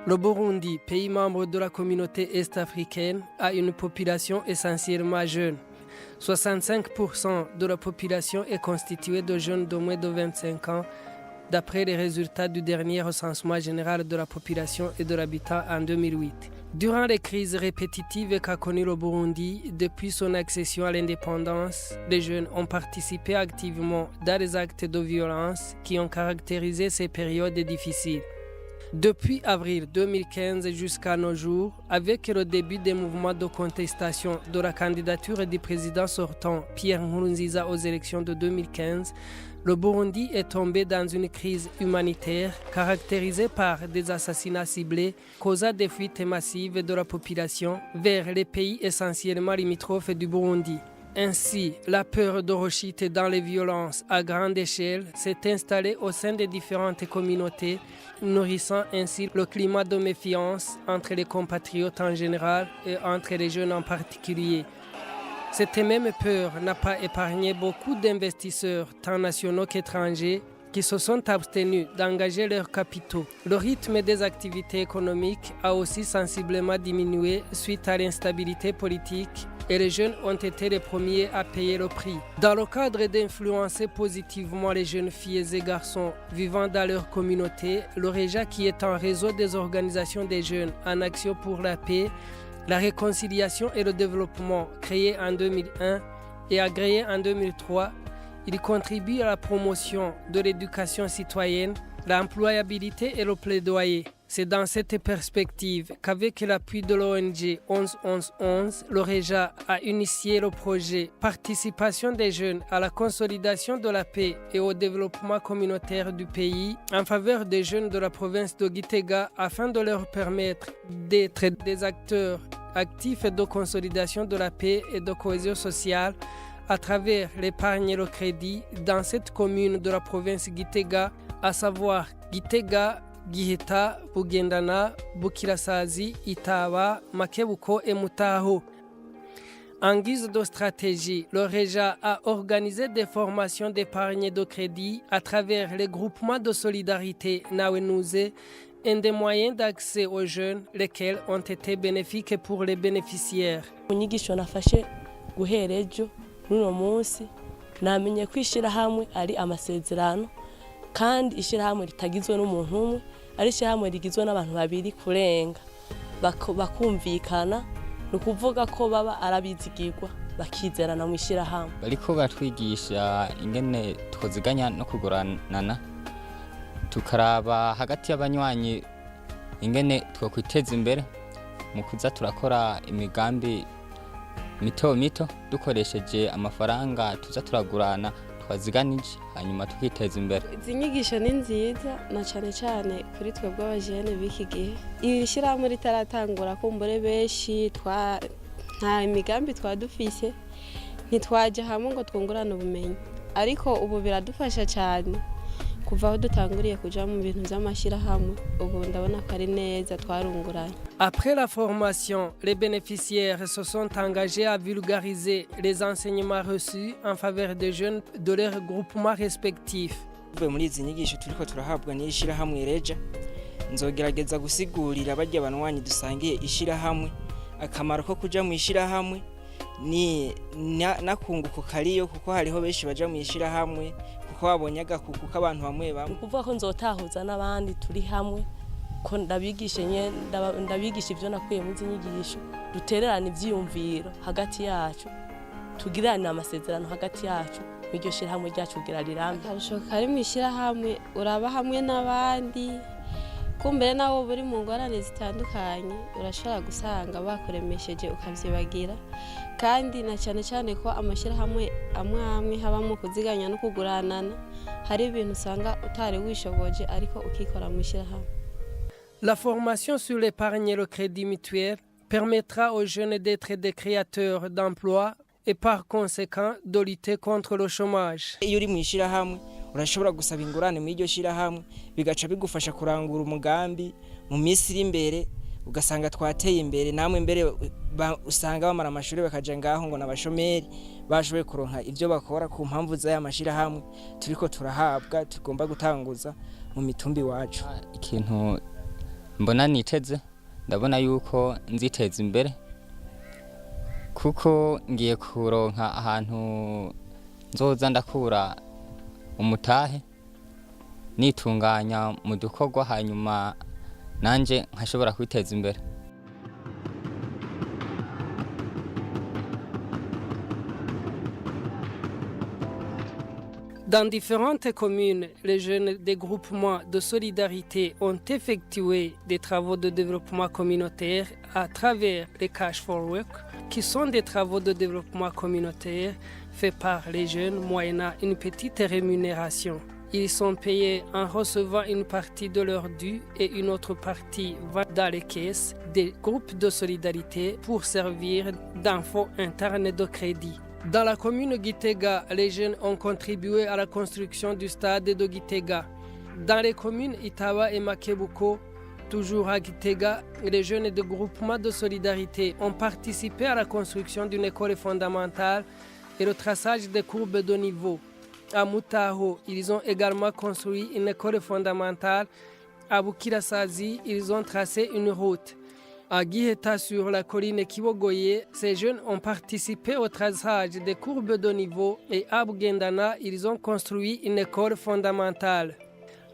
Le Burundi, pays membre de la communauté est-africaine, a une population essentiellement jeune. 65% de la population est constituée de jeunes de moins de 25 ans, d'après les résultats du dernier recensement général de la population et de l'habitat en 2008. Durant les crises répétitives qu'a connues le Burundi depuis son accession à l'indépendance, les jeunes ont participé activement dans les actes de violence qui ont caractérisé ces périodes difficiles. Depuis avril 2015 jusqu'à nos jours, avec le début des mouvements de contestation de la candidature du président sortant Pierre Nkurunziza aux élections de 2015, le Burundi est tombé dans une crise humanitaire caractérisée par des assassinats ciblés causant des fuites massives de la population vers les pays essentiellement limitrophes du Burundi. Ainsi, la peur de rechute dans les violences à grande échelle s'est installée au sein des différentes communautés, nourrissant ainsi le climat de méfiance entre les compatriotes en général et entre les jeunes en particulier. Cette même peur n'a pas épargné beaucoup d'investisseurs, tant nationaux qu'étrangers, qui se sont abstenus d'engager leurs capitaux. Le rythme des activités économiques a aussi sensiblement diminué suite à l'instabilité politique et les jeunes ont été les premiers à payer le prix. Dans le cadre d'influencer positivement les jeunes filles et garçons vivant dans leur communauté, le REJA, qui est un réseau des organisations des jeunes en action pour la paix, la réconciliation et le développement, créé en 2001 et agréé en 2003, il contribue à la promotion de l'éducation citoyenne, l'employabilité et le plaidoyer. C'est dans cette perspective qu'avec l'appui de l'ONG 11-11-11, le REJA a initié le projet Participation des jeunes à la consolidation de la paix et au développement communautaire du pays en faveur des jeunes de la province de Gitega afin de leur permettre d'être des acteurs actifs de consolidation de la paix et de cohésion sociale à travers l'épargne et le crédit dans cette commune de la province Gitega, à savoir Gitega, Giheta, Bugendana, Bukirasazi, Itaba, Makebuko et Mutaho. En guise de stratégie, le REJA a organisé des formations d'épargne et de crédit à travers les groupements de solidarité Nawenuze, un des moyens d'accès aux jeunes, lesquels ont été bénéfiques pour les bénéficiaires. N'uno munsi namenye ko ishirahamwe ari amasezerano kandi ishirahamwe ritagizwe n'umuntu umwe ari ishirahamwe rigizwe n'abantu babiri kurenga bakumvikana no kuvuga ko baba arabizigirwa bakizerana mu ishirahamwe bariko batwigisha ingene twoziganya no kuguranana tukaraba hagati y'abanywanyi ingene twokwiteza imbere mu kuza turakora imigambi mito mito dukoresheje amafaranga tuza turagurana twaziganije hanyuma tukiteza imbere. Izi nyigisho ni nziza na cyane kuri twebwe abajene b'iki gihe. Iri shirahamwe ritaratangura kumbure benshi nta imigambi twadufise ntitwaje hamwe ngo twungurane ubumenyi ariko ubu biradufasha cyane kuva aho dutanguriye kuja mu bintu by'amashirahamwe ubu ndabona ko ari neza twarunguranye. Après la formation, les bénéficiaires se sont engagés à vulgariser les enseignements reçus en faveur des jeunes de leurs groupements respectifs. Muri izi nyigisho turiko turahabwa n'ishirahamwe REJA, nzogerageza gusigurira barya banwanyi dusangiye ishirahamwe akamaro ko kuja mu ishirahamwe ni nakunguko kariyo kuko hariho benshi baja mu ishirahamwe kuko babonye agakuku k'abantu bamwe bamwe. Kuvuga ko nzotahuza n'abandi turi hamwe ko ndabigisha ivyo nakuye mu zinyigisho dutererana ivyiyumviro hagati yacu tugirana amasezerano hagati yacu iryo shirahamwe ryacu kugira rirambe. Akarusho kari mu ishirahamwe uraba hamwe n'abandi kumbere nawo buri mu ngorane zitandukanye urashobora gusanga bakuremesheje ukavyibagira kandi na cyane ko amashirahamwe amwe habamo kuziganya no kuguranana hari ibintu usanga utari wishoboje ariko ukikora mu ishirahamwe. La formation sur l'épargne et le crédit mutuel permettra aux jeunes d'être des créateurs d'emplois et par conséquent de lutter contre le chômage. Iyo uri mu ishirahamwe urashobora gusaba ingurane mu iryo shirahamwe bigaca bigufasha kurangura umugambi mu minsi iri imbere ugasanga twateye imbere namwe imbere usanga bamara amashuri bakaja ngaho ngo nabashomeri bashoboye kuronka ivyo bakora ku mpamvu z'aya mashirahamwe turiko turahabwa tugomba gutanguza mu mitumbi wacu. Ikintu mbona niteze ndabona yuko nziteza imbere kuko ngiye kuronka ahantu nzoza ndakura umutahe nitunganya mu dukorwa hanyuma nanje nkashobora kwiteza imbere. Dans différentes communes, les jeunes des groupements de solidarité ont effectué des travaux de développement communautaire à travers les Cash for Work, qui sont des travaux de développement communautaire faits par les jeunes moyennant une petite rémunération. Ils sont payés en recevant une partie de leur dû et une autre partie va dans les caisses des groupes de solidarité pour servir d'enfants internes de crédit. Dans la commune Gitega, les jeunes ont contribué à la construction du stade de Gitega. Dans les communes Itaba et Makebuko, toujours à Gitega, les jeunes de groupement de solidarité ont participé à la construction d'une école fondamentale et le traçage des courbes de niveau. À Mutaho, ils ont également construit une école fondamentale. À Bukirasazi, ils ont tracé une route. À Giheta, sur la colline Kibogoye, ces jeunes ont participé au traçage des courbes de niveau et à Bugendana, ils ont construit une école fondamentale.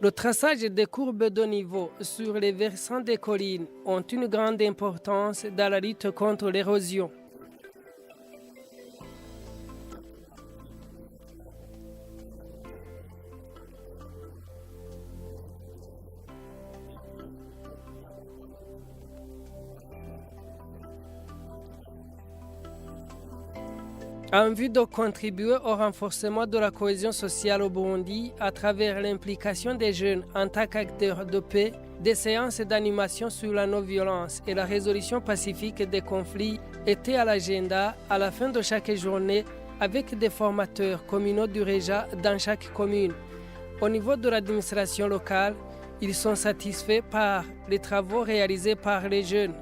Le traçage des courbes de niveau sur les versants des collines ont une grande importance dans la lutte contre l'érosion. En vue de contribuer au renforcement de la cohésion sociale au Burundi à travers l'implication des jeunes en tant qu'acteurs de paix, des séances d'animation sur la non-violence et la résolution pacifique des conflits étaient à l'agenda à la fin de chaque journée avec des formateurs communaux du REJA dans chaque commune. Au niveau de l'administration locale, ils sont satisfaits par les travaux réalisés par les jeunes.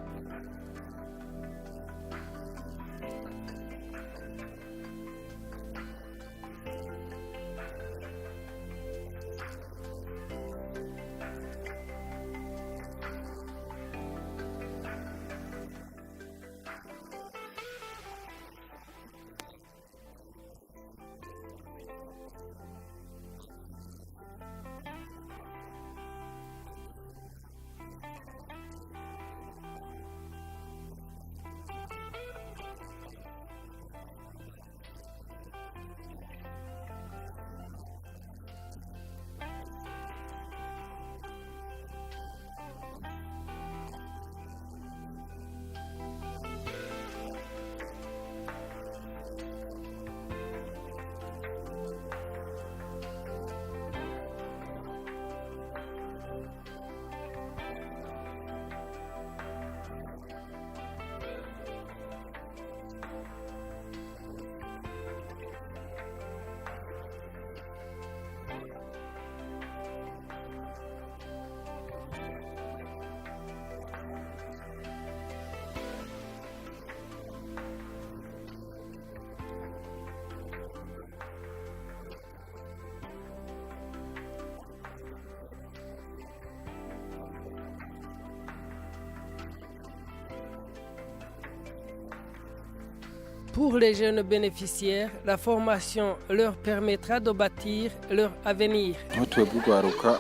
Pour les jeunes bénéficiaires, la formation leur permettra de bâtir leur avenir. Twebwe urwaruka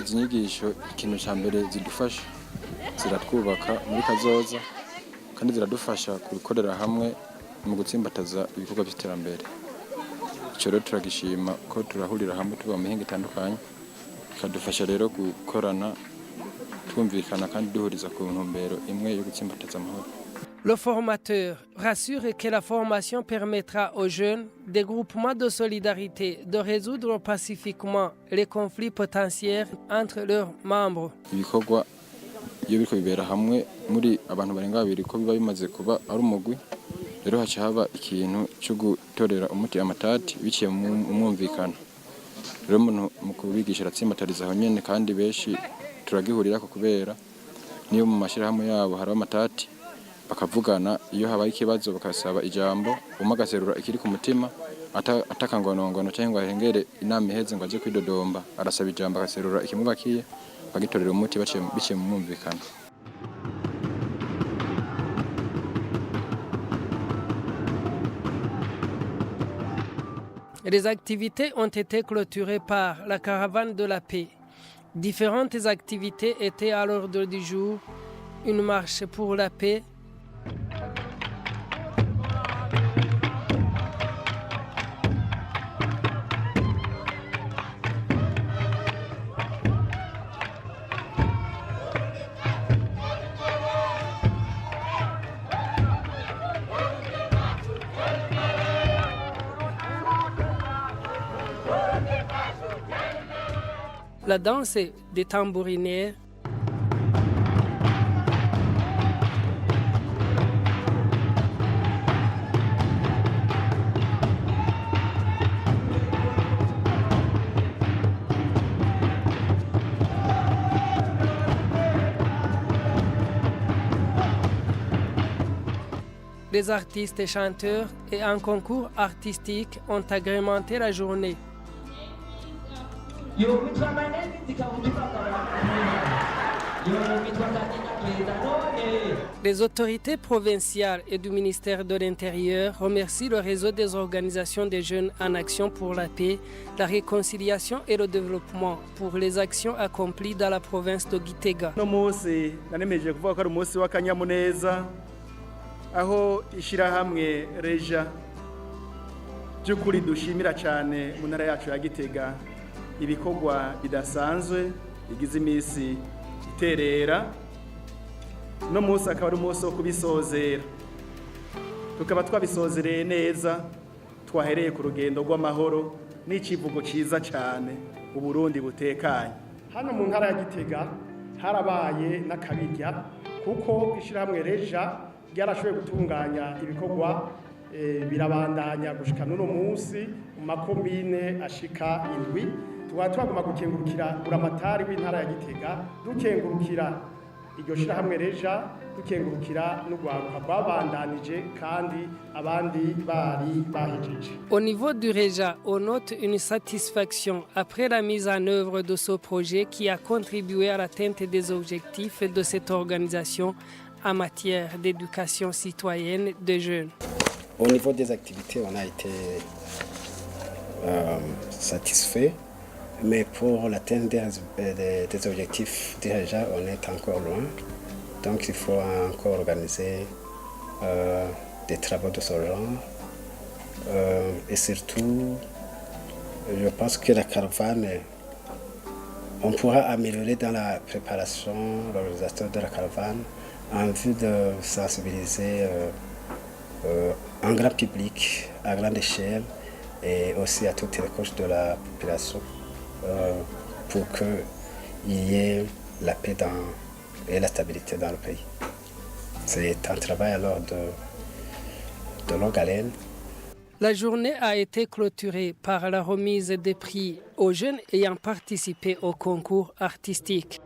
izi nyigisho ikintu cya mbere zidufasha ziratwubaka muri kazoza kandi ziradufasha kubikorera hamwe mu gutsimbataza ibikorwa by'iterambere. Icyo rero turagishima ko turahurira hamwe tuba mu mihinga itandukanye bikadufasha rero gukorana twumvikana kandi duhuriza ku ntumbero imwe yo gutsimbataza amahoro. Le formateur rassure que la formation permettra aux jeunes des groupements de solidarité de résoudre pacifiquement les conflits potentiels entre leurs membres. Ibikorwa iyo biriko bibera hamwe muri abantu barenga babiri ko biba bimaze kuba ari umugwi rero haca haba ikintu cyo gutorera umuti amatati biciye mu mwumvikana. Rero umuntu mu kubigisha aratsimbatariza aho nyene kandi benshi turagihurira ko kubera niyo mu mashirahamwe yabo hari amatati bakavugana iyo habaye ikibazo bakasaba ijambo umagaserura ikiri ku mutima atakangonongono cyangwa ahengere inama iheze ngo aje kwidodomba arasaba ijambo akaserura ikimubakiye bagitorera umuti biciye mu mwumvikano. Les activités ont été clôturées par la caravane de la paix. Différentes activités étaient à l'ordre du jour. Une marche pour la paix, la danse des tambouriniers, des artistes et chanteurs et un concours artistique ont agrémenté la journée. Les autorités provinciales et du ministère de l'Intérieur remercient le réseau des organisations des jeunes en action pour la paix, la réconciliation et le développement pour les actions accomplies dans la province de Gitega. Aho ishirahamwe Reja by'ukuri dushimira cyane mu ntara yacu ya Gitega ibikorwa bidasanzwe bigize iminsi iterera no munsi akaba ari umunsi wo kubisozera tukaba twabisozereye neza twahereye ku rugendo rw'amahoro n'icivugo ciza cyane uburundi butekanye. Hano mu ntara ya Gitega harabaye n'akabirya kuko ishirahamwe Reja ryarashoboye gutunganya ibikorwa birabandanya gushika n'uno munsi mu makomine ashika 7. Tukaba twagomba gukengurukira buramatari w'intara ya Gitega, dukengurukira iryo shirahamwe Reja, dukengurukira n'urwaruka rwabandanije kandi abandi bari bahejeje. Au niveau du Reja, on note une satisfaction après la mise en œuvre de ce projet qui a contribué à l'atteinte des objectifs de cette organisation en matière d'éducation citoyenne des jeunes. Au niveau des activités, on a été satisfait, mais pour l'atteinte des objectifs déjà, on est encore loin. Donc il faut encore organiser des travaux de ce genre. Et surtout, je pense que la caravane, on pourra améliorer dans la préparation, l'organisation de la caravane, en vue de sensibiliser un grand public à grande échelle et aussi à toutes les couches de la population pour qu'il y ait la paix et la stabilité dans le pays. C'est un travail alors de longue haleine. La journée a été clôturée par la remise des prix aux jeunes ayant participé au concours artistique.